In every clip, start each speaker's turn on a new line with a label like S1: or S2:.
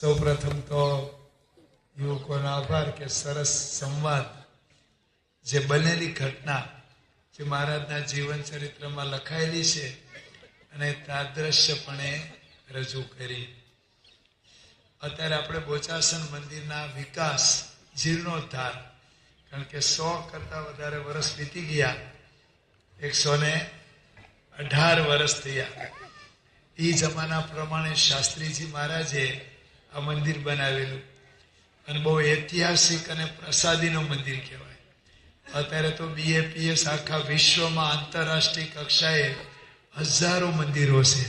S1: સૌ પ્રથમ તો યુવકોનો આભાર કે સરસ સંવાદ, જે બનેલી ઘટના જે મહારાજના જીવન ચરિત્રમાં લખાયેલી છે અને તાદ્રશ્યપણે રજૂ કરી. અત્યારે આપણે બોચાસન મંદિરના વિકાસ, જીર્ણોદ્ધાર, કારણ કે 100 કરતા વધારે વર્ષ વીતી ગયા, 118 વર્ષ થયા. એ જમાના પ્રમાણે શાસ્ત્રીજી મહારાજે આ મંદિર બનાવેલું અને બહુ ઐતિહાસિક અને પ્રસાદીનું મંદિર કહેવાય. અત્યારે તો BAPS આખા વિશ્વમાં આંતરરાષ્ટ્રીય કક્ષાએ હજારો મંદિરો છે,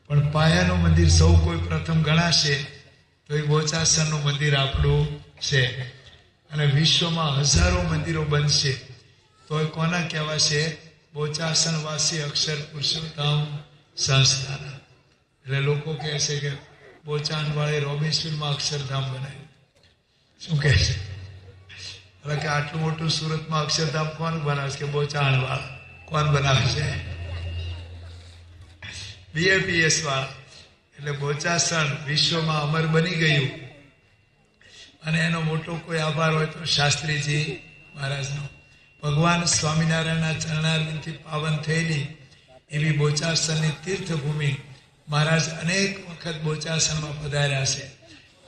S1: પણ પાયાનું મંદિર સૌ કોઈ પ્રથમ ગણાશે તો એ બોચાસનનું મંદિર આપણું છે. અને વિશ્વમાં હજારો મંદિરો બનશે તો એ કોના કહેવાશે? બોચાસનવાસી અક્ષર પુરુષોત્તમ સંસ્થાના. એટલે લોકો કહે છે કે બોચાણવાળે રોબિન્સવિલમાં અક્ષરધામ બનાવ્યું. શું કહે છે? એટલે કે આટલું મોટું સુરતમાં અક્ષરધામ કોણ બનાવે છે? કે બોચાણવાળા. કોણ બનાવે છે? BAPS વાળા. એટલે બોચાસન વિશ્વમાં અમર બની ગયું. અને એનો મોટો કોઈ આભાર હોય તો શાસ્ત્રીજી મહારાજનો. ભગવાન સ્વામિનારાયણના ચરણારવિંદથી પાવન થયેલી એવી બોચાસનની તીર્થભૂમિ. મહારાજ અનેક વખત બોચાસનમાં પધાર્યા છે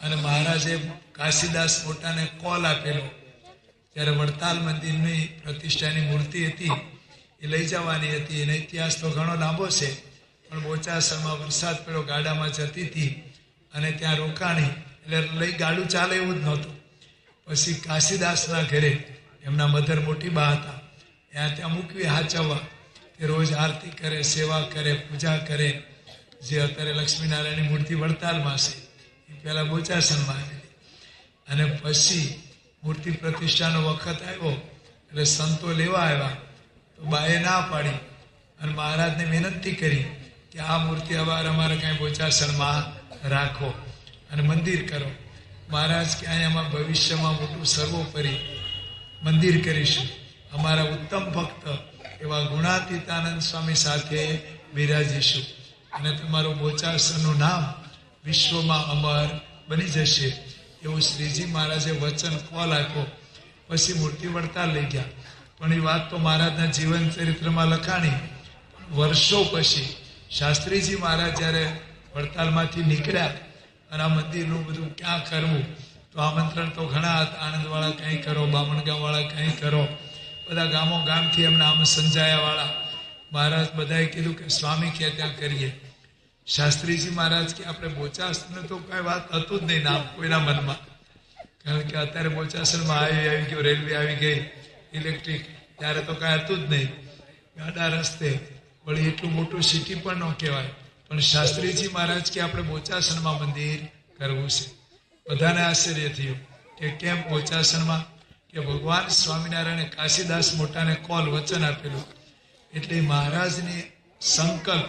S1: અને મહારાજે કાશીદાસ મોટાને કોલ આપેલો. ત્યારે વડતાલ મંદિરની પ્રતિષ્ઠાની મૂર્તિ હતી, એ લઈ જવાની હતી. એનો ઇતિહાસ તો ઘણો લાંબો છે, પણ બોચાસનમાં વરસાદ પડ્યો, ગાડામાં જતી હતી અને ત્યાં રોકાણી. એટલે લઈ ગાડું ચાલે એવું જ નહોતું. પછી કાશીદાસના ઘરે એમના મધર મોટી બા હતા, ત્યાં મૂકવી હાચવવા. તે રોજ આરતી કરે, સેવા કરે, પૂજા કરે. જે અત્યારે લક્ષ્મીનારાયણની મૂર્તિ વડતાલમાં છે, એ પહેલાં બોચાસનમાં આવેલી. અને પછી મૂર્તિ પ્રતિષ્ઠાનો વખત આવ્યો એટલે સંતો લેવા આવ્યા તો બાએ ના પાડી અને મહારાજને વિનંતી કરી કે આ મૂર્તિ હવે અમારે કાંઈ બોચાસનમાં રાખો અને મંદિર કરો. મહારાજ કે અહીંયામાં ભવિષ્યમાં મોટું સર્વોપરી મંદિર કરીશું. અમારા ઉત્તમ ભક્ત એવા ગુણાતીતાનંદ સ્વામી સાથે બિરાજીશું અને તમારું બોચાસનનું નામ વિશ્વમાં અમર બની જશે, એવું શ્રીજી મહારાજે વચન કોલ આપ્યો. પછી મૂર્તિ વડતાલ લઈ ગયા. પણ એ વાત તો મહારાજના જીવન ચરિત્રમાં લખાણી. વર્ષો પછી શાસ્ત્રીજી મહારાજ જ્યારે વડતાલમાંથી નીકળ્યા અને આ મંદિરનું બધું ક્યાં કરવું, તો આમંત્રણ તો ઘણા હતા. આણંદવાળા કંઈ કરો, બામણગામવાળા કંઈ કરો, બધા ગામો ગામથી એમના આમ સંજાયાવાળા. મહારાજ બધાએ કીધું કે સ્વામી કે ત્યાં કરીએ. શાસ્ત્રીજી મહારાજ કે આપણે બોચાસન તો કાંઈ વાત હતું જ નહીં નામ કોઈના મનમાં, કારણ કે અત્યારે બોચાસનમાં આવી ગયો, રેલવે આવી ગઈ, ઇલેક્ટ્રિક. ત્યારે તો કાંઈ હતું જ નહીં, ગાડા રસ્તે. વળી એટલું મોટું સિટી પણ ન કહેવાય. પણ શાસ્ત્રીજી મહારાજ કે આપણે બોચાસનમાં મંદિર કરવું છે. બધાને આશ્ચર્ય થયું કે કેમ બોચાસનમાં? કે ભગવાન સ્વામિનારાયણે કાશીદાસ મોટાને કોલ વચન આપેલું. એટલે મહારાજની સંકલ્પ.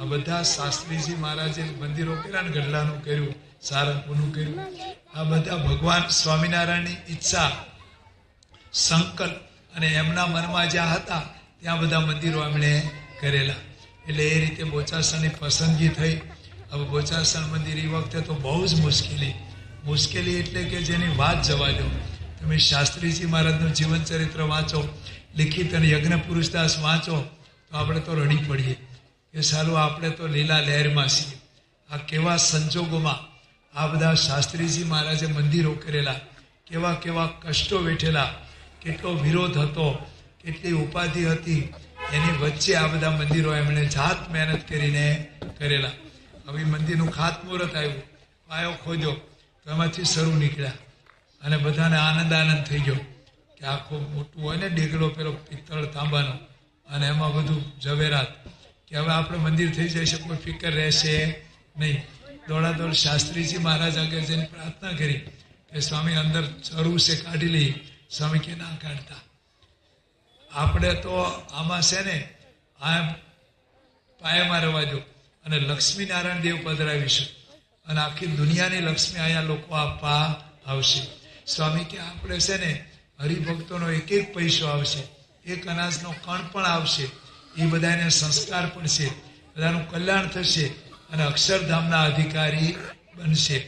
S1: આ બધા શાસ્ત્રીજી મહારાજે મંદિરો કર્યા ને, ગઢલાનું કર્યું, સારંગપુરનું કર્યું. આ બધા ભગવાન સ્વામિનારાયણની ઈચ્છા, સંકલ્પ અને એમના મનમાં જ્યાં હતા ત્યાં બધા મંદિરો એમણે કરેલા. એટલે એ રીતે બોચાસનની પસંદગી થઈ. હવે બોચાસન મંદિર એ વખતે તો બહુ જ મુશ્કેલી એટલે કે જેની વાત જવા દો. તમે શાસ્ત્રીજી મહારાજનું જીવન ચરિત્ર વાંચો, લિખિત અને યજ્ઞ પુરુષદાસ વાંચો, તો આપણે તો રડી પડીએ કે સાલું આપણે તો લીલા લહેરમાં છીએ. આ કેવા સંજોગોમાં આ બધા શાસ્ત્રીજી મહારાજે મંદિરો કરેલા, કેવા કેવા કષ્ટો વેઠેલા, કેટલો વિરોધ હતો, કેટલી ઉપાધિ હતી, એની વચ્ચે આ બધા મંદિરો એમણે જાત મહેનત કરીને કરેલા. હવે મંદિરનું ખાતમુહૂર્ત આવ્યું, પાયો ખોદ્યો તો એમાંથી શરૂ નીકળ્યા અને બધાને આનંદ થઈ ગયો કે આખો મોટું હોય ને ડેગડો પેલો પિત્તળ તાંબાનો, અને એમાં બધું ઝવેરાત, કે હવે આપણે મંદિર થઈ જશે, કોઈ ફિકર રહેશે નહીં. દોડાદોડ શાસ્ત્રીજી મહારાજ આગળ જઈને પ્રાર્થના કરી કે સ્વામી અંદર ચરવું છે, કાઢી લઈએ. સ્વામી કે ના કાઢતા, આપણે તો આમાં છે ને આ પાયામાં રહેવા દો અને લક્ષ્મીનારાયણ દેવ પધરાવીશું અને આખી દુનિયાની લક્ષ્મી અહીંયા લોકો આપવા આવશે. સ્વામી કે આપણે છે ને હરિભક્તોનો એક એક પૈસો આવશે, એક અનાજનો કણ પણ આવશે, એ બધાને સંસ્કાર પણ છે, બધાનું કલ્યાણ થશે અને અક્ષરધામના અધિકારી બનશે.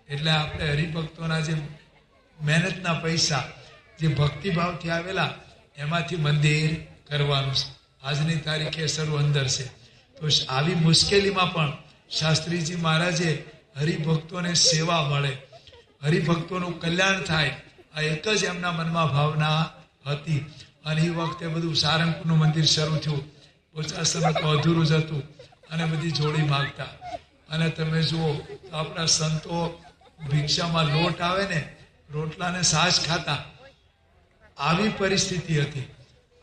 S1: એટલે આપણે હરિભક્તોના જે મહેનતના પૈસા, જે ભક્તિભાવથી આવેલા, એમાંથી મંદિર કરવાનું છે. આજની તારીખે શરૂ અંદર છે. તો આવી મુશ્કેલીમાં પણ શાસ્ત્રીજી મહારાજે હરિભક્તોને સેવા મળે, હરિભક્તોનું કલ્યાણ થાય, આ એક જ એમના મનમાં ભાવના હતી. અને એ વખતે બધું સારંગપુરનું મંદિર શરૂ થયું. બોચાસણ તો અધૂરું જ હતું અને બધી જોડી માગતા. અને તમે જુઓ તો આપણા સંતો ભિક્ષામાં લોટ આવે ને, રોટલાને સાજ ખાતા. આવી પરિસ્થિતિ હતી.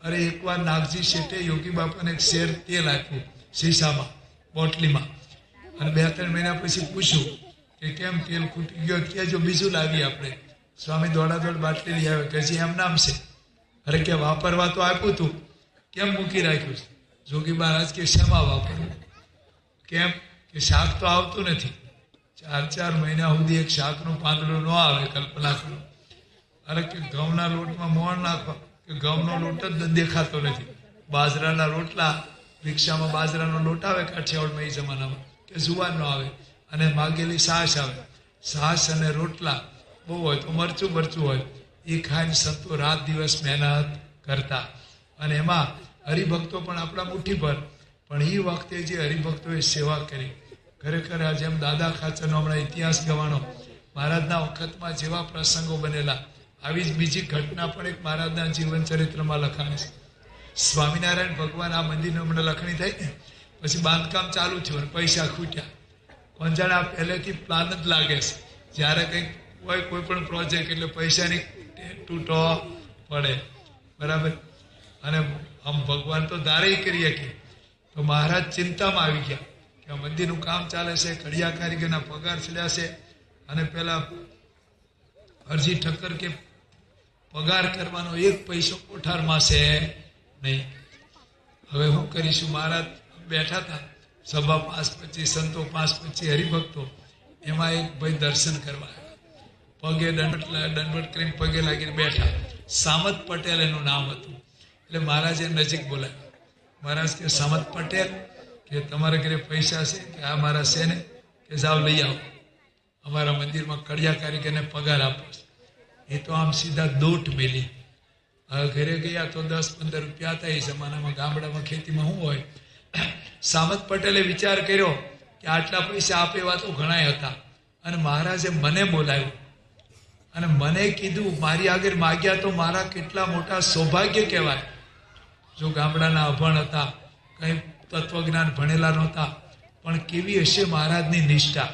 S1: અરે એકવાર નાગજી શેઠે યોગી બાપાને એક શેર તેલ આપ્યું શીશામાં, બોટલીમાં. અને 2-3 મહિના પછી પૂછ્યું કે કેમ તેલ ખૂટી ગયો, કે જો બીજું લાવીએ આપણે. સ્વામી દોડાદોડ બાટલી લઈ આવે, કે હજી એમ નામ છે. અરે કે વાપરવા તો આપ્યું તું, કેમ મૂકી રાખ્યું છે? જોગી મહારાજ કે શેમાં વાપરવું? કેમ કે શાક તો આવતું નથી. 4 મહિના સુધી એક શાકનું પાંદડું ન આવે, કલ્પના કરો. અરે કે ઘઉંના લોટમાં મોણ નાખો, કે ઘઉંનો લોટ જ દેખાતો નથી. બાજરાના રોટલા, રિક્ષામાં બાજરાનો લોટ આવે કાઠિયાવાડમાં એ જમાનામાં, કે જુવારનો આવે. અને માગેલી છાશ આવે. છાશ અને રોટલા બહુ હોય તો મરચું હોય, એ ખાઈને સંતો રાત દિવસ મહેનત કરતા. અને એમાં હરિભક્તો પણ આપણા મુઠ્ઠીભર. પણ એ વખતે જે હરિભક્તોએ સેવા કરી, ખરેખર આ જેમ દાદા ખાચરનો હમણાં ઇતિહાસ ગવાનો, મહારાજના વખતમાં જેવા પ્રસંગો બનેલા, આવી જ બીજી ઘટના પણ એક મહારાજના જીવન ચરિત્રમાં લખાણી છે. સ્વામિનારાયણ ભગવાન આ મંદિરનું હમણાં લખણી થઈ ને પછી બાંધકામ ચાલુ થયું અને પૈસા ખૂટ્યા. કોણ જાણે આ પહેલેથી પ્લાન જ લાગે છે. જ્યારે કંઈક હોય કોઈ પણ પ્રોજેક્ટ એટલે પૈસાની તૂટો પડે, બરાબર. અને આમ ભગવાન તો ધારે કરીએ કે, તો મહારાજ ચિંતામાં આવી ગયા કે આ મંદિરનું કામ ચાલે છે, કડિયા કારીગરના પગાર ચડ્યા છે, અને પેલા અરજી ઠક્કર કે પગાર કરવાનો 1 પૈસો કોઠારમાં છે નહીં. હવે શું કરીશું? મહારાજ બેઠા હતા, સભા 5-25 સંતો, 5-25 હરિભક્તો. એમાં એક ભાઈ દર્શન કરવા આવ્યા, પગે દંડવટ કરીને પગે લાગીને બેઠા. સામત પટેલ એનું નામ હતું. એટલે મહારાજે નજીક બોલાવ્યા. મહારાજ કે સામત પટેલ, કે તમારા ઘરે પૈસા છે? કે આ મારા છે ને. કે જાઓ લઈ આવો, અમારા મંદિરમાં કડિયા કારીગરને પગાર આપો. એ તો આમ સીધા દોટ મેલી. હવે ઘરે ગયા તો 10-15 રૂપિયા હતા. એ જમાનામાં ગામડામાં ખેતીમાં શું હોય. સામત પટેલે વિચાર કર્યો કે આટલા પૈસા આપે એવા તો ઘણાય હતા. અને મહારાજે મને બોલાવ્યો અને મને કીધું, મારી આગળ માગ્યા તો મારા કેટલા મોટા સૌભાગ્ય કહેવાય. જો ગામડાના અભણ હતા, કંઈ તત્વજ્ઞાન ભણેલા નહોતા, પણ કેવી હશે મહારાજની નિષ્ઠા.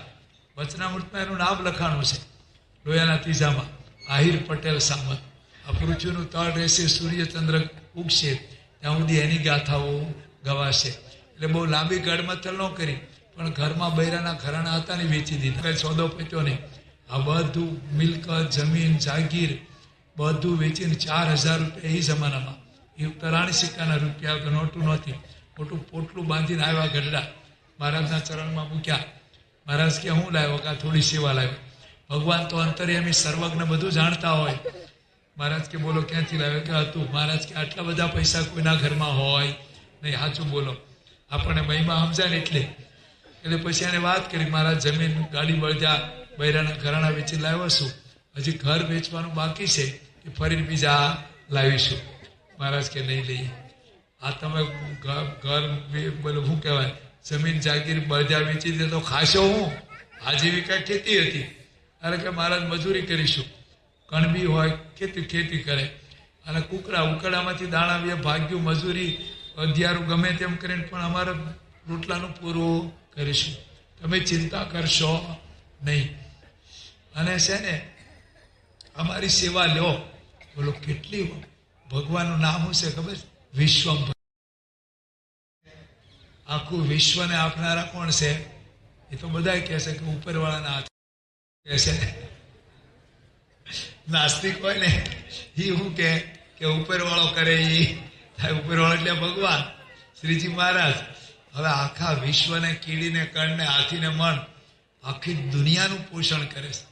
S1: વચનામૃતમાં એનું નામ લખાણું છે, લોયાના ત્રીજામાં, આહિર પટેલ સામત. આ પૃથ્વીનું તળ રહેશે, સૂર્યચંદ્ર ઉગશે ત્યાં સુધી એની ગાથાઓ ગવાશે. એટલે બહુ લાંબી ગડમથલ ન કરી, પણ ઘરમાં બૈરાના ઘરાણા હતા ને વેચી દીધા, કઈ સોદો પત્યો નહીં. આ બધું મિલકત, જમીન, જાગીર બધું વેચીને 4000 રૂપિયા એ જમાનામાં, એ તરાણી સિક્કાના રૂપિયા તો નોટું નહોતી, મોટું પોટલું બાંધીને આવ્યા ગઢડા, મહારાજના ચરણમાં મૂક્યા. મહારાજ કે હું લાવ્યો? કે થોડી સેવા લાવ્યો. ભગવાન તો અંતર્યામી સર્વજ્ઞ બધું જાણતા હોય. મહારાજ કે બોલો ક્યાંથી લાવ્યો? કે હતું. મહારાજ કે આટલા બધા પૈસા કોઈના ઘરમાં હોય નહીં, સાચું બોલો. આપણને મહિમા સમજાય ને એટલે પછી એને વાત કરી, મહારાજ જમીન, ગાડી, બળજા, બૈરાના ઘરાણા વેચી લાવ્યો છું, હજી ઘર વેચવાનું બાકી છે, કે ફરી બીજા લાવીશું. મહારાજ કે નહીં લઈએ. આ તમે ઘર બોલો શું કહેવાય, જમીન, જાગીર, બળજા વેચી દે તો ખાશો હું? આજીવિકા ખેતી હતી. અરે કે મહારાજ મજૂરી કરીશું. કણબી હોય ખેતી કરે, અને ઉકડામાંથી દાણા ભાગ્યું, મજૂરી અધ્યારું ગમે તેમ કરીને પણ અમારા રોટલાનું પૂરું કરીશું, તમે ચિંતા કરશો નહીં. અને છે ને અમારી સેવા લ્યો. બોલો કેટલી ભગવાનનું નામ શું છે ખબર? વિશ્વમ. આખું વિશ્વને આપનારા કોણ છે? એ તો બધા કહે છે કે ઉપરવાળાના હાથ કહે છે. નાસ્તિક હોય ને એ શું કે ઉપરવાળો કરે, એ ઉપરવાળો એટલે ભગવાન શ્રીજી મહારાજ. હવે આખા વિશ્વને, કીડીને, કણને, હાથીને મણ, આખી દુનિયાનું પોષણ કરે છે.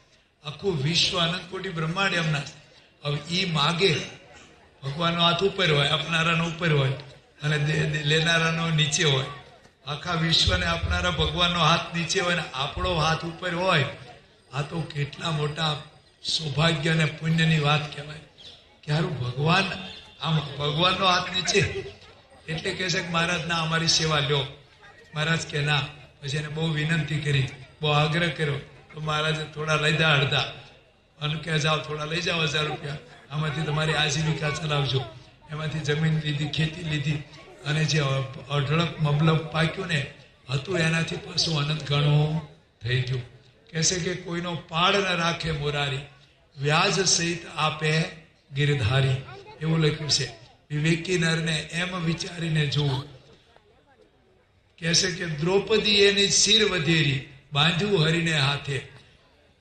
S1: આખું વિશ્વ અનંત કોટી બ્રહ્માંડ એમના. હવે એ માગે, ભગવાનનો હાથ ઉપર હોય, આપનારાનો ઉપર હોય, અને લેનારાનો નીચે હોય. આખા વિશ્વને આપનારા ભગવાનનો હાથ નીચે હોય ને આપણો હાથ ઉપર હોય. આ તો કેટલા મોટા સૌભાગ્ય અને પુણ્યની વાત કહેવાય કે હારું ભગવાન આમ ભગવાનનો હાથ નીચે એટલે કહે છે કે મહારાજ ના અમારી સેવા લ્યો. મહારાજ કે ના. પછી એને બહુ વિનંતી કરી, બહુ આગ્રહ કર્યો તો મહારાજે થોડા લીધા અડધા અને કે જાઓ થોડા લઈ જાઓ 1000 રૂપિયા, આમાંથી તમારી આજીવિકા ચલાવજો. એમાંથી જમીન લીધી, ખેતી લીધી અને જે અઢળક મબલબ પાક્યું ને હતું એનાથી પાછું અનંત ઘણું થઈ ગયું. કહેશે કે કોઈનો પાડ ન રાખે મોરારી, વ્યાજ સહિત આપે ગિરધારી, એવું લખ્યું છે. વિવેકી નરને એમ વિચારીને જોવું. કહેશે કે દ્રૌપદી એની શિર વધેરી, બાંધ્યું હરીને હાથે.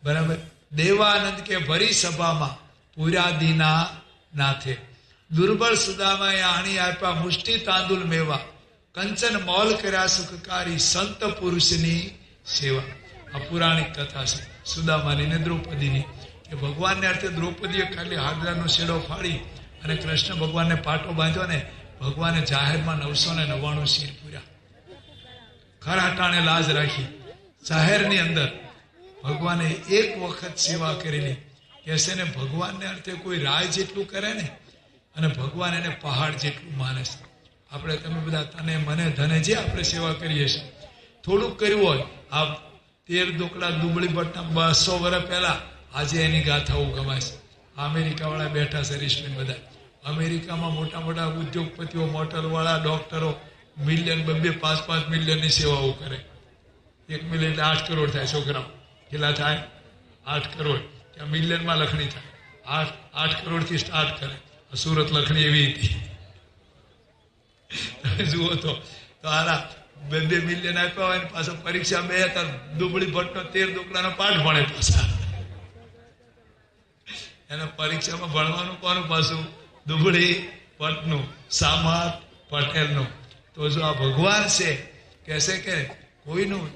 S1: બરાબર. દેવાનંદ કે ભરી સભામાં પૂરા દીના નાથે. દુર્બળ સુદામાએ આણી આપ્યા મુષ્ટિ તાંદુલ મેવા, કંચન મોલ કર્યા સુખકારી, સંત પુરુષની સેવા. આ પુરાણિક કથા છે સુદામાની ને દ્રૌપદીની કે ભગવાનને અર્થે દ્રૌપદીએ ખાલી હાડલાનો શેડો ફાડી અને કૃષ્ણ ભગવાનને પાટો બાંધ્યો ને ભગવાને જાહેરમાં 999 શિર પૂર્યા. ખરાટાણે લાજ રાખી જાહેરની અંદર ભગવાને એક વખત સેવા કરેલી. કહેશે ને ભગવાનને અર્થે કોઈ રાય જેટલું કરે ને અને ભગવાન એને પહાડ જેટલું માને છે. આપણે તમે બધા તને મને ધને જે આપણે સેવા કરીએ છીએ થોડુંક કર્યું હોય. આ 13 દોકડા દુબળી ભટ્ટના 200 વર્ષ પહેલા આજે એની ગાથાઓ ગમાય છે. અમેરિકાવાળા બેઠા છે રિસ્ટમેન્ટ બધા. અમેરિકામાં મોટા મોટા ઉદ્યોગપતિઓ, મોટરવાળા, ડોક્ટરો મિલિયન 2-5 મિલિયનની સેવાઓ કરે. 1 મિલિયન એટલે 8 કરોડ થાય. છોકરાઓ કેટલા થાય? 8 કરોડ. ત્યાં મિલિયનમાં લખણી થાય. 8 કરોડથી સ્ટાર્ટ કરે. સુરત લખણી એવી હતી. જુઓ તો આના 2 મિલિયન આપ્યા હોય ને પાછો પરીક્ષા 2 હતા. દુબળી ભટ્ટનો 13 દોકડાનો પાઠ ભણે પાછા. એના પરીક્ષામાં ભણવાનું કોનું પાછું? દુબળી ભટ્ટનું, સામત પટેલનું. તો જો આ ભગવાન છે કહેશે કે કોઈનું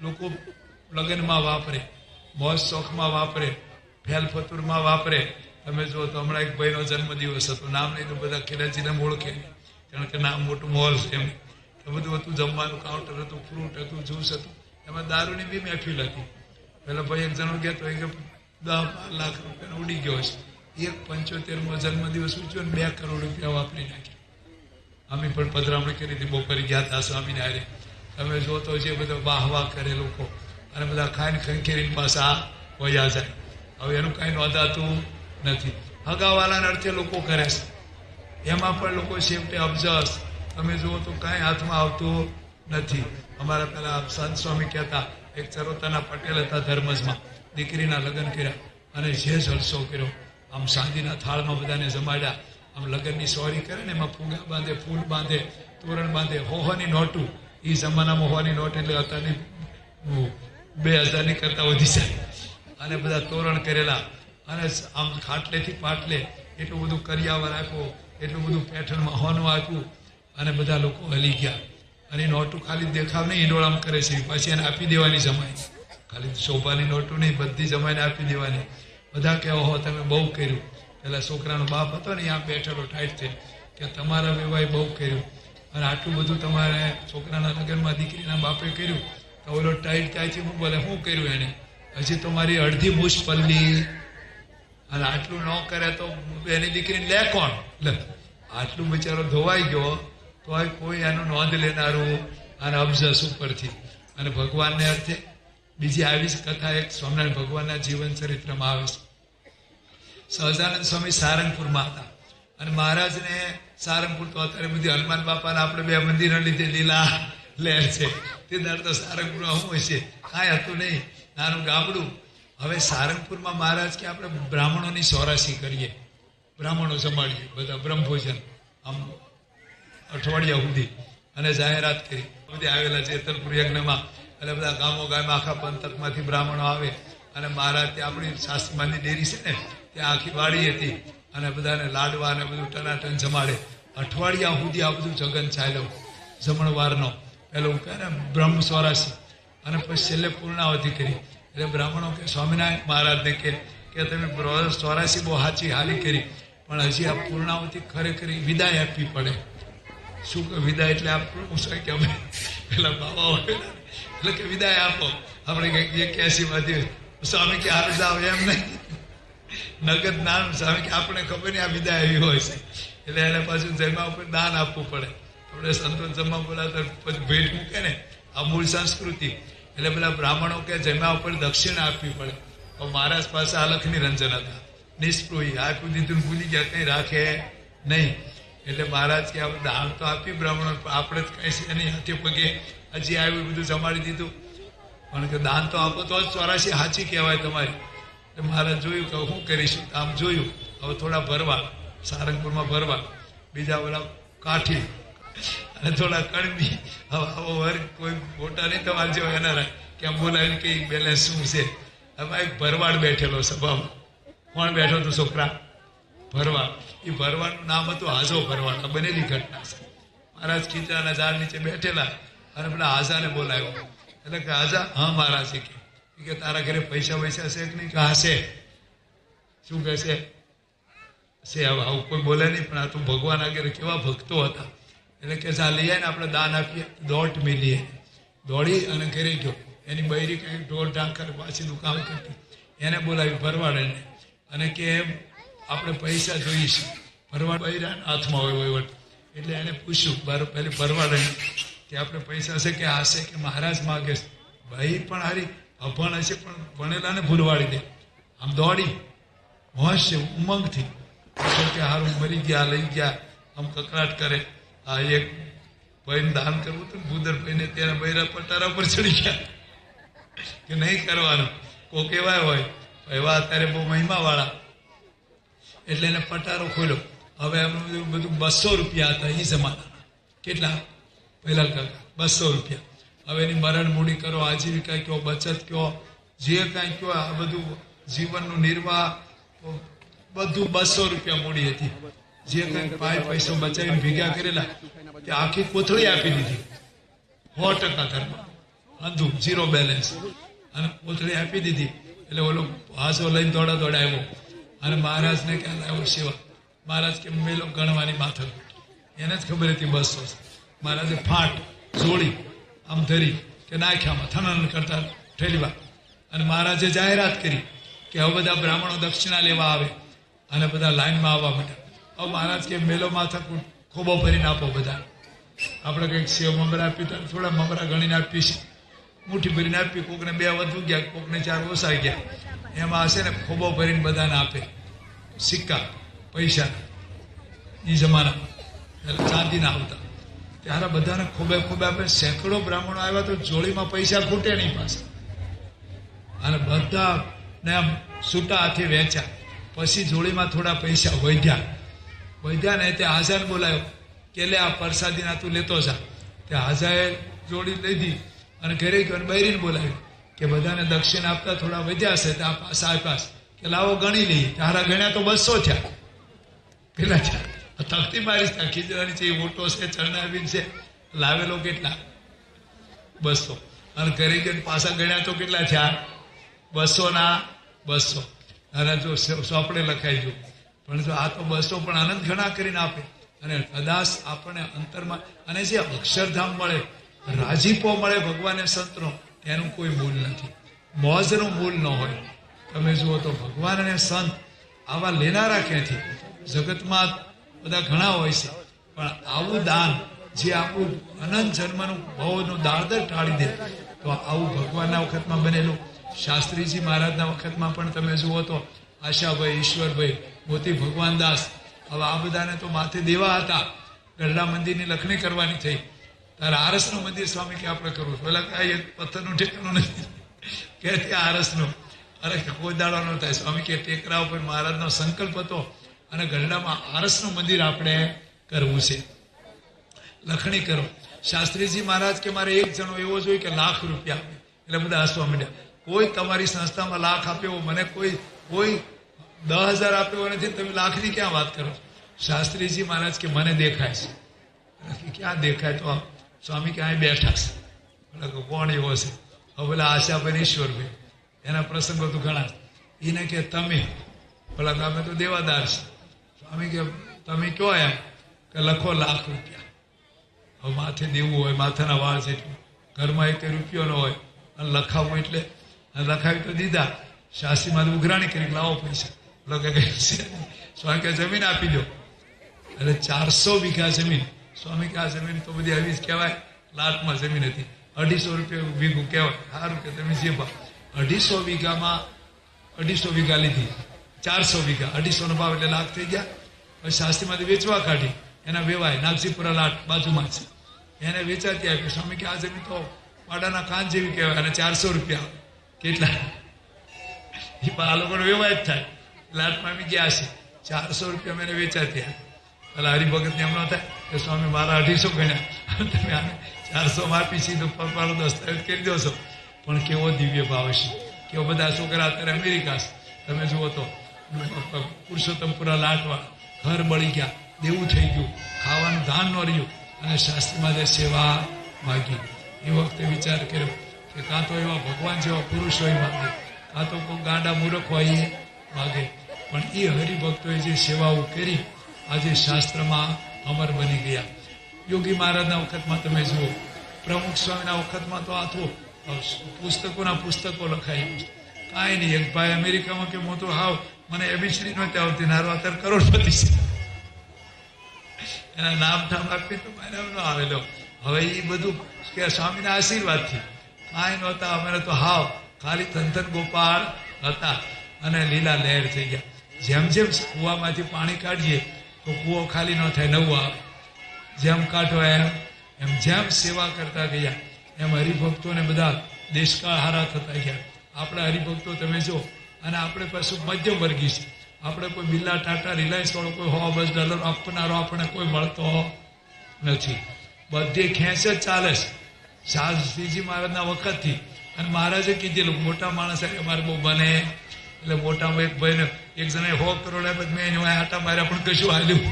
S1: લોકો લગ્નમાં વાપરે, મોજ શોખમાં વાપરે, ફેલ ફતુરમાં વાપરે. તમે જો તો હમણાં એક ભાઈનો જન્મદિવસ હતો, નામ નહીં તો બધા ખેડાજીને ઓળખે કારણ કે નામ મોટું મોલ છે એમ. તો બધું હતું, જમવાનું કાઉન્ટર હતું, ફ્રૂટ હતું, જ્યુસ હતું. એમાં દારૂની બી મહેફિલ હતી. પેલા ભાઈ એક જણો ગયા તો 10-12 લાખ રૂપિયાનો ઉડી ગયો છે. 75મો જન્મદિવસ ઉજવ્યો ને 2 કરોડ રૂપિયા વાપરી નાખ્યા. અમે પણ પધરામણી કરી હતી, બપોરે ગયા હતા સ્વામીને હારે. તમે જો તો જે બધા વાહ કરે લોકો અને બધા ખાઈને ખંખેરીને પાછા વયા જાય. હવે એનું કાંઈ નોંધાતું નથી. હગાવાલાના અર્થે લોકો કરે છે, એમાં પણ લોકો છેવટે અબજસ. તમે જુઓ તો કાંઈ હાથમાં આવતું નથી. અમારા પેલા સંત સ્વામી કહેતા, એક ચરોતરના પટેલ હતા ધર્મજમાં, દીકરીના લગ્ન કર્યા અને જે જલસો કર્યો. આમ સાંજના થાળમાં બધાને જમાડ્યા. આમ લગ્નની સોરી કરે ને એમાં ફૂગા બાંધે, ફૂલ બાંધે, તોરણ બાંધે. હોવાની નોટું, એ જમાનામાં હોવાની નોટ એટલે અત્યારની 2000ની કરતા વધી જાય. અને બધા તોરણ કરેલા અને આમ ખાટલેથી પાટલે એટલું બધું કરિયાવર આપ્યો, એટલું બધું પેઠણમાં હોનું આપ્યું અને બધા લોકો હલી ગયા. અને નોટું ખાલી દેખાવ નહીં, ઈંડોળામ કરે છે, પછી એને આપી દેવાની જમાઈ. ખાલી શોભાની નોટું નહીં, બધી જમાઈને આપી દેવાની. બધા કે ઓહો તમે બહુ કર્યું. પેલા છોકરાનો બાપ હતો ને ત્યાં બેઠેલો ટાઈટ થઈ કે તમારા વેવાએ બહુ કર્યું અને આટલું બધું તમારે છોકરાના લગ્નમાં દીકરીના બાપે કર્યું. તો ઓલો ટાઈટ ત્યાંથી હું બોલે શું કર્યું એને? હજી તો મારી અડધી મૂછ પલ્લી અને આટલું ન કરે તો એની દીકરીને લે કોણ? લે આટલું બિચારો ધોવાઈ ગયો તો કોઈ એનું નોંધ લેનારું અને અબજસ ઉપરથી. અને ભગવાનને અર્થે બીજી આવી જ કથા એક સ્વામિનારાયણ ભગવાનના જીવન ચરિત્રમાં આવે છે. સહજાનંદ સ્વામી સારંગપુરમાં હતા અને મહારાજને સારંગપુર તો અત્યારે બધી હનુમાન બાપાના આપણે 2 મંદિરો લીધે લીલા લહેર છે. તે દર તો સારંગપુરમાં શું હશે? કાંઈ હતું નહીં, નાનું ગામડું. હવે સારંગપુરમાં મહારાજ કે આપણે બ્રાહ્મણોની સોરાશી કરીએ, બ્રાહ્મણો સંભાળીએ, બધા બ્રહ્મભોજન આમ અઠવાડિયા સુધી અને જાહેરાત કરી. બધી આવેલા ચેતનપુર યજ્ઞમાં એટલે બધા ગામો ગામમાં આખા પંથકમાંથી બ્રાહ્મણો આવે અને મહારાજ ત્યાં આપણી શાસ્ત્રીમાની ડેરી છે ને ત્યાં આખી વાડી હતી અને બધાને લાડવા અને બધું ટનાટન જમાડે. અઠવાડિયા સુધી આ બધું જગન ચાલ્યો જમણવારનો. પેલું કહે ને બ્રહ્મ સોરાશી અને પછી છેલ્લે પૂર્ણાવતી કરી. એટલે બ્રાહ્મણો કે સ્વામિનારાયણ મહારાજને કે તમે સોરાશી બહુ સાચી હાલી કરી પણ હજી આ પૂર્ણાવતી ખરેખર વિદાય આપવી પડે. શું કે વિદાય એટલે આપણું શું કે અમે પેલા બાબા હોય એટલે કે વિદાય આપો. આપણે કંઈક 81માંથી સ્વામી કે હાલ જાવ એમ નહીં, નગદ દાન. સ્વામી કે આપણે ખબર નહીં આ વિદાય એવી હોય છે, એટલે એને પાછું જન્મા ઉપર દાન આપવું પડે. આપણે સંતો જમવા બોલાતા પછી ભેટ મૂકે ને, આ મૂળ સંસ્કૃતિ. એટલે પેલા બ્રાહ્મણો કે જમ્યા ઉપર દક્ષિણા આપવી પડે. મહારાજ પાસે આલખ નિરંજન હતા, નિષ્પૃહી, આપ્યું દીધું ભૂલી ગયા, કંઈ રાખે નહીં. એટલે મહારાજ કે આપણે દાન તો આપી બ્રાહ્મણો, આપણે જ કઈ છે નહીં, હાથે પગે હજી આવ્યું બધું જમાડી દીધું. પણ કે દાન તો આપો તો જ 84 સાચી કહેવાય તમારી. એટલે મહારાજ જોયું કે શું કરીશું, આમ જોયું હવે થોડા ભરવા, સારંગપુરમાં ભરવા, બીજા ઓલા કાઠી અને થોડા કણબી. હવે આવો વર્ગ કોઈ મોટા નહીં તમારે જેવો એના કે આમ બોલાવીને કઈ બેલેન્સ શું છે. હવે એક ભરવાડ બેઠેલો સભામાં. કોણ બેઠો હતો છોકરા? ભરવાડ. એ ભરવાડનું નામ હતું હાજો ભરવાડ. આ બનેલી ઘટના છે. મહારાજ ખીચાના ઝાડ નીચે બેઠેલા અને પેલા હાજાને બોલાવ્યો. એટલે કે હાજા, હા મહારાજ કે તારા ઘરે પૈસા વૈસા છે કે નહીં? કે હા છે. શું કહે છે? હવે આવું કોઈ બોલે નહીં, પણ આ તો ભગવાન આગળ કેવા ભક્તો હતા. એટલે કે આ લઈએ ને આપણે દાન આપીએ. દોઢ મિલીએ દોડી અને ઘરે ગયો. એની બૈરી કંઈ ઢોર ઢાંકર પાછી દુકાન કરતી, એને બોલાવી ભરવાડને, અને કે આપણે પૈસા જોઈશું. ભરવાડ બૈરા હાથમાં હોય વહીવટ. એટલે એને પૂછ્યું પેલી ભરવાડને કે આપણે પૈસા છે કે હશે? કે મહારાજ માગે છે. ભાઈ પણ હારી અભણ હશે પણ ભણેલાને ભૂલવાડી દે. આમ દોડી હોશ છે ઉમંગથી કે હારું મરી ગયા, લઈ ગયા, આમ કકડાટ કરે. આ એક ભાઈને દાન કરવું હતું, ભૂદર ભાઈને ત્યારે બૈરા પટારા પર ચડી ગયા કે નહીં કરવાનું. કોક એવા હોય એવા અત્યારે બહુ મહિમાવાળા, એટલે એને પટારો ખોલ્યો. હવે એમનું બધું 200 રૂપિયા હતા એ જમાનાના. કેટલા? પહેલા કાકા 200 રૂપિયા. હવે એની મરણ મૂડી કરો, આજીવિકા કયો, બચત કયો, જે કાંઈ કયો, આ બધું જીવનનું નિર્વાહ બધું 200 રૂપિયા મૂડી હતી. જે કંઈ પૈસો બચાવીને ભેગા કરેલા તે આખી કોથળી આપી દીધી. 100% ધર્મ, અંધું, 0 બેલેન્સ. અને કોથળી આપી દીધી. એટલે ઓલો હાસો લઈને દોડા આવ્યો અને મહારાજને ક્યાં લાવ્યો સેવા. મહારાજ કે મેલો ગણવાની માથક, એને જ ખબર હતી 200 છે. મહારાજે ફાટ જોડી આમ ધરી કે નાખ્યામાં થનન કરતા ઠેલીવા. અને મહારાજે જાહેરાત કરી કે હવે બધા બ્રાહ્મણો દક્ષિણા લેવા આવે અને બધા લાઈનમાં આવવા માંડ્યા. હવે મહારાજ કે મેલો માથક ખોબો ભરીને આપો બધા. આપણે કંઈક સેવ મમરા આપી તો થોડા મમરા ગણીને આપીશું, મુઠ્ઠી ભરીને આપી. કોકને 2 વધુ ગયા, કોકને 4 ઓછા ગયા. એમાં હશે ને ખોબો ભરીને બધાને આપે. સિક્કા પૈસા એ જમાનામાં એટલે ચાંદીના આવતા ત્યારે બધાને ખોબે ખોબે આપે. સેંકડો બ્રાહ્મણો આવ્યા તો જોડીમાં પૈસા ખૂટે નહીં પાસે. અને બધાને આમ છૂટા હાથે વેચ્યા. પછી જોડીમાં થોડા પૈસા વધ્યા ને તે હાજાને બોલાયો કે લે આ પ્રસાદીના તું લેતો જા. તે હાજાએ જોડી લીધી અને ઘરે ગયો અને બૈરીને બોલાવ્યું કે બધાને દક્ષિણ આપતા થોડા વધ્યા છે ત્યાં પાછા આપ્યા કે લાવો ગણી લઈએ. તારા ગણ્યા તો 200 થયા. પેલા તકતી મારી ત્યાં ખીજવાની છે, મોટો છે, ચરણાવીન છે, લાવેલો કેટલા? 200. અને ઘરે ગઈને પાછા ગણ્યા તો કેટલા થયા? 200 ના 200. અને જો સોપડે લખાઈ ગયું. પણ જો આ તો 200 પણ આનંદ ઘણા કરીને આપે. અને કદાચ આપણને અંતરમાં અને જે અક્ષરધામ મળે, રાજીપો મળે ભગવાન સંતનો, એનું કોઈ મૂલ નથી. મોજનું મૂલ ન હોય. તમે જુઓ તો ભગવાન અને સંત આવા લેનારા ક્યાંથી? જગતમાં બધા ઘણા હોય છે, પણ આવું દાન જે આપણું અનંત જન્મનું ભવનું દાળદર ટાળી દે, તો આવું ભગવાનના વખતમાં બનેલું. શાસ્ત્રીજી મહારાજના વખતમાં પણ તમે જુઓ તો આશાભાઈ, ઈશ્વરભાઈ, મોતી ભગવાનદાસ, હવે આ બધાને તો માથે દેવા હતા. ગરડા મંદિરની લખણી કરવાની થઈ ત્યારે આરસનું મંદિર સ્વામી કે આપણે કરવું. પેલા કાંઈ પથ્થરનું ઠેકાણું નથી કે ત્યાં આરસનું. અરે કોઈ દાડો ન થાય. સ્વામી કે ટેકરા ઉપર મહારાજનો સંકલ્પ હતો અને ગરડામાં આરસનું મંદિર આપણે કરવું છે, લખણી કરો. શાસ્ત્રીજી મહારાજ કે મારે એક જણો એવો જોઈએ કે લાખ રૂપિયા આપે. એટલે બધા હસવા માંડ્યા. કોઈ તમારી સંસ્થામાં લાખ આપ્યો, મને કોઈ 10,000 આપ્યો નથી, તમે લાખની ક્યાં વાત કરો? શાસ્ત્રીજી મહારાજ કે મને દેખાય છે. ક્યાં દેખાય? તો સ્વામી કે અહીં બેઠા છે. એટલે કોણ એવો છે? હવે પેલા આશાભાઈ, ઈશ્વરભાઈ, એના પ્રસંગો તો ઘણા. એને કે તમે પેલા તમે તો દેવાદાર છે. સ્વામી કે તમે કયો એમ કે લખો લાખ રૂપિયા. હવે માથે દેવું હોય, માથાના વાળ છે, ઘરમાં એક રૂપિયો ન હોય અને લખાવવું એટલે લખાવી તો દીધા. શાસ્ત્રીમાં ઉઘરાણી કરી લાવો પૈસા. લોકો કહે સ્વામી કે જમીન આપી દો. એટલે 400 વીઘા જમીન. સ્વામી કે આ જમીન તો બધી આવી જ કહેવાય, લાટમાં જમીન હતી. 250 રૂપિયા વીઘું કહેવાય. સારું કે તમે જે ભાવ 250 વીઘામાં 250 વીઘા લીધી, 400 વીઘા, 250 નો ભાવ એટલે લાખ થઈ ગયા. પછી શાસ્ત્રીમાંથી વેચવા કાઢી, એના વેવાય નાગજીપુરા લાટ બાજુમાં છે, એને વેચાતી આપી. સ્વામી કે આ જમીન તો પાડાના કાન જેવી કહેવાય અને 400 રૂપિયા કેટલા એ આ લોકોને વેવાય જ થાય. લાટમાં અમે ગયા છે, 400 રૂપિયા મેં વેચાતી આપી. એટલે હરિભગત ને એમ ન થાય કે સ્વામી મારા 250 ગણ્યા, તમે આને 400 માં આપી સીધું પપ્પાનો દસ્તાવેજ કરી દો છો. પણ કેવો દિવ્ય ભાવ છે, કેવો બધા છોકરા અત્યારે અમેરિકા છે. તમે જુઓ તો પુરુષોત્તમપુરા લાટવા ઘર બળી ગયા, દેવું થઈ ગયું, ખાવાનું ધાન ન રહ્યું, અને શાસ્ત્રીમાં જે સેવા માગી. એ વખતે વિચાર કર્યો કે કાં તો એવા ભગવાન જેવા પુરુષ હોય માગે, કાં તો કોઈ ગાંડા મૂર્ખ હોય એ માગે. પણ એ હરિભક્તોએ જે સેવાઓ કરી આજે શાસ્ત્રમાં અમર બની ગયા. યોગી મહારાજના વખતમાં તમે જુઓ, પ્રમુખ સ્વામીના વખતમાં તો આ તો પુસ્તકોના પુસ્તકો લખાય. કાંઈ નહીં. એક ભાઈ અમેરિકામાં કે હું તો હાવ મને એબીસીડી નહોતી આવતી, નારો અત્યારે કરોડપતિ છે, એના નામ ઠામ આપી તો મને ન આવેલો. હવે એ બધું કે સ્વામીના આશીર્વાદથી કાંઈ નહોતા. અમે તો હાવ ખાલી ધનધન ગોપાળ હતા અને લીલા લહેર થઈ ગયા. જેમ જેમ કૂવામાંથી પાણી કાઢીએ તો કૂવો ખાલી ન થાય, નવું આવે. જેમ કાઢો એમ જેમ સેવા કરતા ગયા એમ હરિભક્તોને બધા દેશકાળ હારા થતા ગયા. આપણા હરિભક્તો તમે જો, અને આપણે પાછું મધ્યમ વર્ગી છે. આપણે કોઈ બિરલા ટાટા રિલાયન્સ વાળો કોઈ $100 આપનારો આપણે કોઈ મળતો નથી. બધી ખેંચ જ ચાલે છે શાસ્ત્રીજી મહારાજના વખતથી. અને મહારાજે કીધેલું મોટા માણસ અમારે બહુ બને. એટલે મોટામાં એક ભાઈને એક જણાએ 100 કરોડ આપ્યા, મેં એની આટા માર્યા પણ કશું હાલ્યું.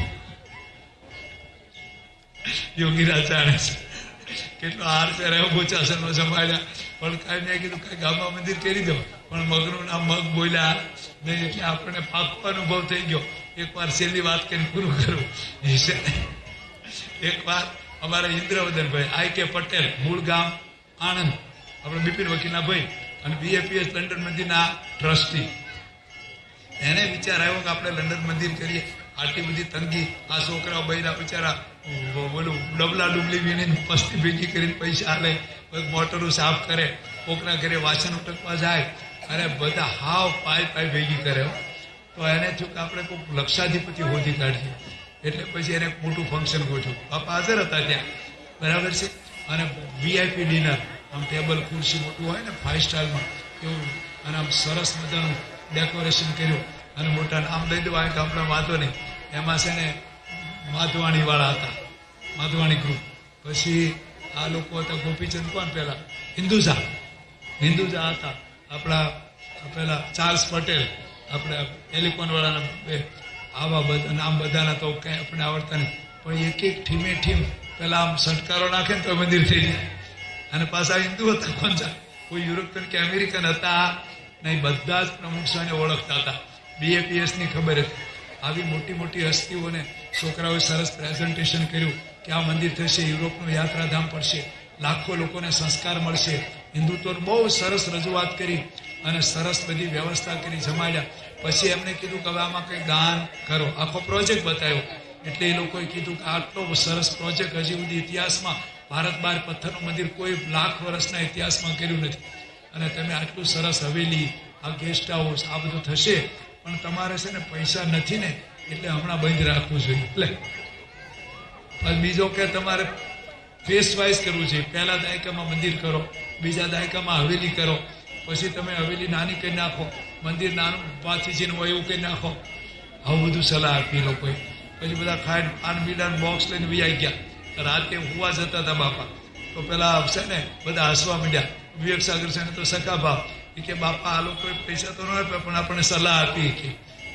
S1: યોગીરાજ જાણે છે કેટલો હાર પહેરાયો, ગોચાસનો સંભાળ્યા, પણ કાંઈ મેં કીધું કાંઈ ગામમાં મંદિર કરી દો. પણ મગનું નામ મગ બોલ્યા નહીં, એટલે આપણને પાકો અનુભવ થઈ ગયો. એકવાર છેલ્લી વાત કરીને પૂરું કરું. એકવાર અમારા ઇન્દ્રવદનભાઈ I.K. પટેલ, મૂળ ગામ આણંદ, આપણે બિપિન વકીલના ભાઈ અને BAPS લંડન મંદિરના ટ્રસ્ટી. એને વિચાર આવ્યો કે આપણે લંડન મંદિર કરીએ. આટલી બધી તંગી, આ છોકરાઓ બૈરા બિચારા બોલું ડબલા ડુબલી વીણીને પસ્તી ભેગી કરીને પૈસા હાલે, કોઈ મોટરું સાફ કરે, કોકના ઘરે વાસણ ઉટકવા જાય, અને બધા હાવ પાય ભેગી કરે. તો એને થયું કે આપણે કોઈક લક્ષાધિપતિ હોદી કાઢીએ. એટલે પછી એને મોટું ફંક્શન ગોઠવ્યું. બાપા હાજર હતા ત્યાં, બરાબર છે. અને VIP ડિનર, આમ ટેબલ ખુરશી મોટું હોય ને 5 સ્ટારમાં એવું, અને આમ સરસ મજાનું ડેકોરેશન કર્યું. અને મોટા નામ દઈ દઉં કે આપણે વાંધો નહીં. એમાં છે ને માધવાણી વાળા હતા, માધવાણી ગ્રુપ. પછી આ લોકો હતા ગોપીચંદ કોણ પેલા હિન્દુજા હતા, આપણા પેલા ચાર્લ્સ પટેલ, આપણે એલિકોન વાળાના. આવા બધા નામ બધાના તો કઈ આપણે આવડતા નહીં. પણ એક એક ઠીમે ઠીમ પેલા આમ સટકારો નાખે ને તો મંદિર થઈ જાય. અને પાછા હિન્દુ હતા, કોણ જાય, કોઈ યુરોપિયન કે અમેરિકન હતા નહીં. બધા જ પ્રમુખ સ્વામીને ઓળખતા હતા, BAPS ની ખબર હતી. આવી મોટી મોટી હસ્તીઓને છોકરાઓએ સરસ પ્રેઝન્ટેશન કર્યું કે આ મંદિર થશે, યુરોપનું યાત્રાધામ પડશે, લાખો લોકોને સંસ્કાર મળશે. હિન્દુત્વનું બહુ સરસ રજૂઆત કરી અને સરસ બધી વ્યવસ્થા કરી, જમાડ્યા. પછી એમને કીધું કે હવે આમાં કંઈ દાન કરો, આખો પ્રોજેક્ટ બતાવ્યો. એટલે એ લોકોએ કીધું કે આટલો સરસ પ્રોજેક્ટ હજી સુધી ઇતિહાસમાં ભારત બહાર પથ્થરનું મંદિર કોઈ લાખ વર્ષના ઇતિહાસમાં કર્યું નથી. અને તમે આટલું સરસ હવેલી, આ ગેસ્ટ હાઉસ, આ બધું થશે, પણ તમારે છે ને પૈસા નથી ને, એટલે હમણાં બંધ રાખવું જોઈએ. એટલે બીજો કે તમારે ફેસ વાઇઝ કરવું છે. પહેલા દાયકામાં મંદિર કરો, બીજા દાયકામાં હવેલી કરો, પછી તમે હવેલી નાની કરી નાખો, મંદિર નાનું પાથીજીનું હોય એવું કરી નાખો. આવું બધું સલાહ આપી લોકોએ. પછી બધા ખાઈ પાન બીડાનું બોક્સ લઈને વિયાઈ ગયા. રાતે હુવા જતા હતા બાપા, તો પેલા છે ને બધા હસવા માંડ્યા. વિવેક સાગર છે ને તો સખા ભાવ કે બાપા આ લોકોએ પૈસા તો ન આપ્યા, પણ આપણને સલાહ આપી કે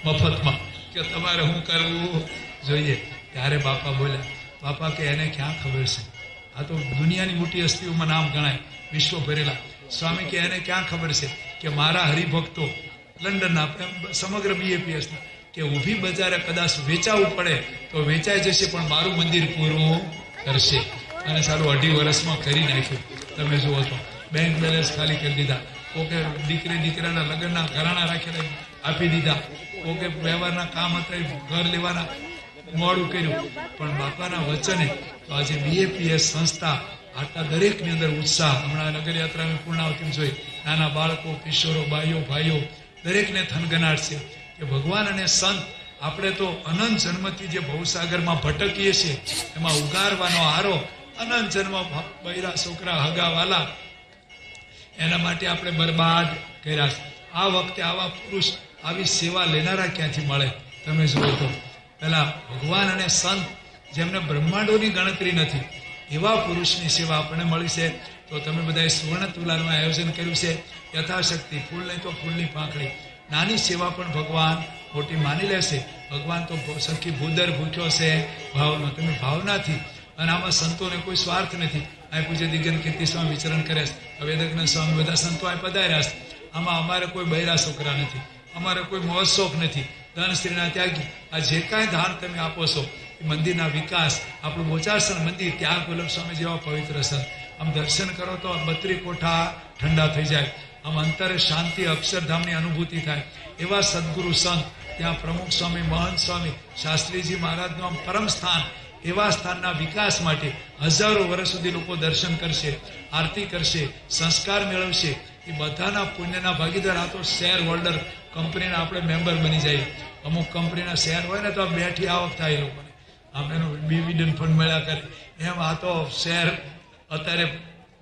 S1: મફતમાં કે તમારે શું કરવું જોઈએ. ત્યારે બાપા બોલ્યા, બાપા કે એને ક્યાં ખબર છે, આ તો દુનિયાની મોટી હસ્તીઓમાં નામ ગણાય, વિશ્વ ભરેલા. સ્વામી કે એને ક્યાં ખબર છે કે મારા હરિભક્તો લંડનના સમગ્ર BAPSના કે ઊભી બજારે કદાચ વેચાવું પડે તો વેચાઈ જશે, પણ મારું મંદિર પૂરું કરશે. અને સારું 2.5 વર્ષમાં કરી નાખ્યું. તમે જુઓ તો બેંક બેલેન્સ ખાલી કરી દીધા. કોકે દીકરી દીકરાના લગ્નના ઘરાણા રાખેલા આપી દીધા, કોકે વ્યવહારના કામ હતા ઘર લેવાના મોડું કર્યું, પણ બાપાના વચને તો આજે BAPS સંસ્થા આટલા દરેકની અંદર ઉત્સાહ. હમણાં નગરયાત્રાની પૂર્ણાવતી જોઈ, નાના બાળકો, કિશોરો, બાઈઓ, ભાઈઓ દરેકને થનગનાટ છે કે ભગવાન અને સંત આપણે તો અનંત જન્મથી જે ભવસાગરમાં ભટકીએ છીએ એમાં ઉગારવાનો આરો અનંત જન્મ બૈરા છોકરા હગાવાલા એના માટે આપણે બરબાદ કર્યા છે. આ વખતે આવા પુરુષ આવી સેવા લેનારા ક્યાંથી મળે? તમે જુઓ તો પેલા ભગવાન અને સંત જેમને બ્રહ્માંડોની ગણતરી નથી એવા પુરુષની સેવા આપણને મળી છે. તો તમે બધાએ સુવર્ણ તુલાનું આયોજન કર્યું છે. યથાશક્તિ, ફૂલ નહીં તો ફૂલની પાંખડી, નાની સેવા પણ ભગવાન મોટી માની લેશે. ભગવાન તો સખી ભૂદર ભૂખ્યો છે ભાવનો, તમે ભાવનાથી. અને આમાં સંતોને કોઈ સ્વાર્થ નથી. આ પૂજ્ય દિગ્ગજ કીર્તિ સ્વામી વિચરણ કરે છે, વેદજ્ઞ સ્વામી બધા સંતો આ પધાર્યા છે. આમાં અમારે કોઈ બૈરા છોકરા નથી, અમારે કોઈ મહોત્સવ નથી. ધન સ્ત્રીના ત્યાગી આ જે કાંઈ દાન તમે આપો છો એ મંદિરના વિકાસ, આપણું બોચાસણ મંદિર, ત્યાગ વલ્લભ સ્વામી જેવા પવિત્ર સંત, આમ દર્શન કરો તો 32 કોઠા ઠંડા થઈ જાય. આમ અંતરે શાંતિ, અક્ષરધામની અનુભૂતિ થાય. એવા સદગુરુ સંત ત્યાં પ્રમુખ સ્વામી, મહંત સ્વામી, શાસ્ત્રીજી મહારાજનું આમ પરમ સ્થાન, એવા સ્થાનના વિકાસ માટે હજારો વર્ષ સુધી લોકો દર્શન કરશે, આરતી કરશે, સંસ્કાર મેળવશે. એ બધાના પુણ્યના ભાગીદાર. આ તો શેર હોલ્ડર કંપનીના આપણે મેમ્બર બની જઈએ. અમુક કંપનીના શેર હોય ને તો બેઠી આવક થાય એ લોકોને, આમ એનું ડિવિડન્ડ ફંડ મળ્યા કરે. એમ આ તો શેર અત્યારે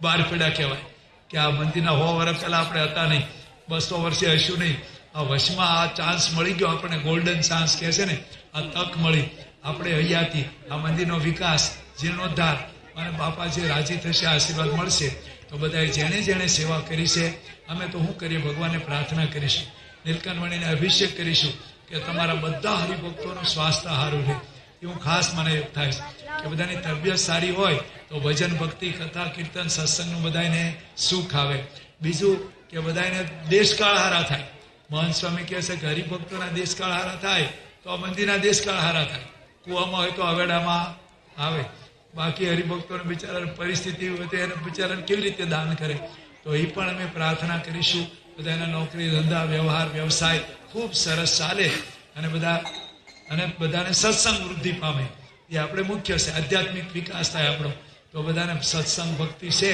S1: 12 પેડા કહેવાય કે આ મંદિરના 100 વર્ષ પહેલા આપણે હતા નહીં, 200 વર્ષે હશું નહીં. આ વશમાં આ ચાન્સ મળી ગયો આપણને, ગોલ્ડન ચાન્સ કહે છે ને, આ તક મળી. આપણે અહીંયાથી આ મંદિરનો વિકાસ, જીર્ણોદ્ધાર અને બાપા જે રાજી થશે, આશીર્વાદ મળશે. તો બધાએ જેણે જેણે સેવા કરી છે, અમે તો શું કરીએ, ભગવાનને પ્રાર્થના કરીશું, નીલકંઠમણીને અભિષેક કરીશું કે તમારા બધા હરિભક્તોનું સ્વાસ્થ્ય સારું રહે. એવું ખાસ મને થાય છે કે બધાની તબિયત સારી હોય તો ભજન, ભક્તિ, કથા, કીર્તન, સત્સંગનું બધાને સુખ આવે. બીજું કે બધાને દેશકાળ હારા થાય. મહંત સ્વામી કહે છે કે હરિભક્તોના દેશકાળ હારા થાય તો આ મંદિરના દેશકાળ હારા થાય. કુવામાં હોય તો અવેડામાં આવે. બાકી હરિભક્તોને બિચારા પરિસ્થિતિ હોય તો એને બિચારાને કેવી રીતે દાન કરે? તો એ પણ અમે પ્રાર્થના કરીશું. બધાના નોકરી, ધંધા, વ્યવહાર, વ્યવસાય ખૂબ સરસ ચાલે અને બધાને સત્સંગ વૃદ્ધિ પામે. એ આપણે મુખ્ય છે. આધ્યાત્મિક વિકાસ થાય આપણો. તો બધાને સત્સંગ ભક્તિ છે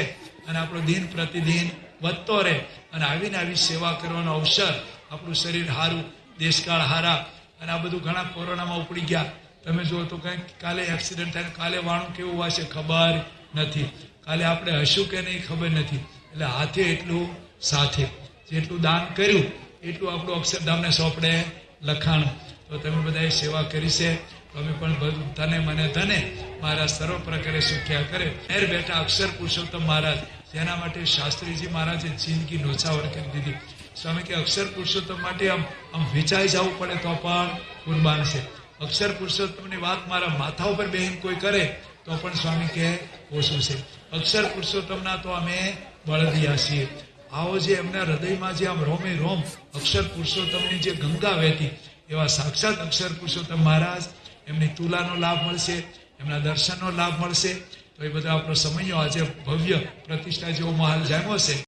S1: અને આપણો દિન પ્રતિદિન વધતો રહે અને આવીને આવી સેવા કરવાનો અવસર. આપણું શરીર હારું, દેશકાળ હારા. અને આ બધું ઘણા કોરોનામાં ઉપડી ગયા. તમે જુઓ તો કંઈક કાલે એક્સિડન્ટ થાય, કાલે વાણું કેવું વાશે ખબર નથી, કાલે આપણે હશું કે નહીં ખબર નથી. એટલે હાથે એટલું સાથે, જેટલું દાન કર્યું એટલું આપણું અક્ષરધામને સોંપડે લખાણું. તો તમે બધાએ સેવા કરી છે. અમે પણ બધું તને મને ધને મહારાજ સર્વ પ્રકારે સુખ્યા કરે. ઘેર બેઠા અક્ષર પુરુષોત્તમ મહારાજ, જેના માટે શાસ્ત્રીજી મહારાજે જિંદગી નોછાવર કરી દીધી. સ્વામી કે અક્ષર પુરુષોત્તમ માટે આમ વિચાઈ જવું પડે તો પણ કુરબાન છે. અક્ષર પુરુષોત્તમની વાત મારા માથા ઉપર બેહીને કોઈ કરે તો પણ સ્વામી કે ઓછું છે. અક્ષર પુરુષોત્તમના તો અમે બળદિયા છીએ. આવો જે એમના હૃદયમાં જે આમ રોમે રોમ અક્ષર પુરુષોત્તમની જે ગંગા વહેતી, એવા સાક્ષાત અક્ષર પુરુષોત્તમ મહારાજ, એમની તુલાનો લાભ મળશે, એમના દર્શનનો લાભ મળશે. તો એ બધા આપણો સમયો આજે ભવ્ય પ્રતિષ્ઠા જેવો મહાલ જામ્યો છે.